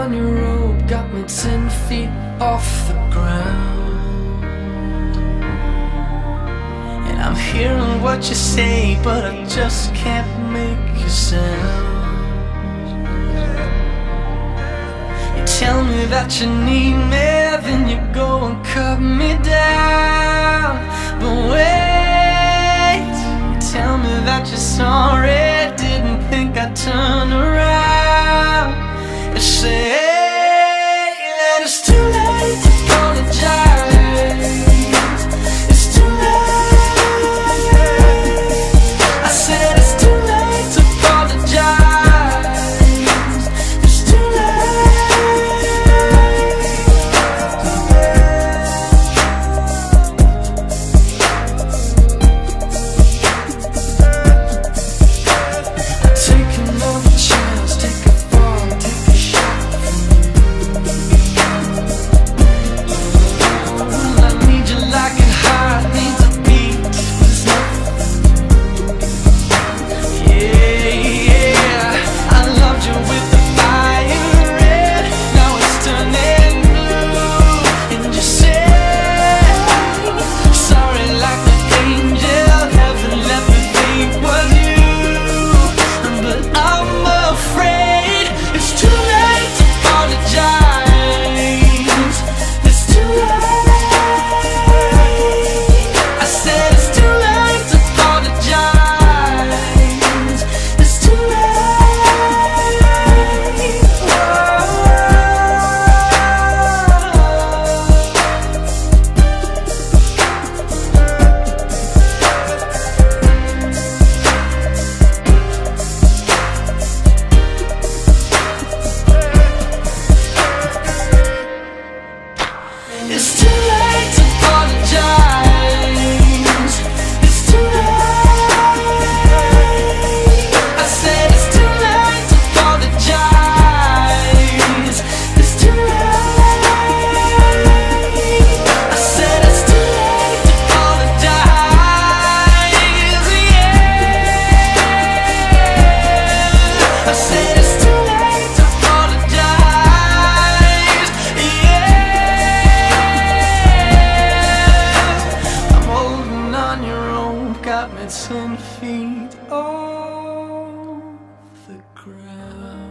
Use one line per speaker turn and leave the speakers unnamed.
on your rope, got me 10 feet off the ground. And I'm hearing what you say, but I just can't make a sound. You tell me that you need me, then you go and cut me down. But wait, you tell me that you're sorry, didn't think I'd turn around. You say that it's too late to apologize. It's too late. I said it's too late to apologize. It's too take another chance, take a fall, take a shot. I need you like a heart needs a beat. Yeah, yeah, I loved you with the fire red, now it's turning blue. And you say sorry like an angel, heaven let me think was you. But I'm afraid it's too late to apologize. It's too late. I said it's too late to apologize. It's too late. It's too late to apologize. It's too late. I said it's too late to apologize. It's too late. I said it's too late to apologize. Yeah. I said it's too late to apologize. Yeah. I'm holding on your rope, got me 10 feet off the ground.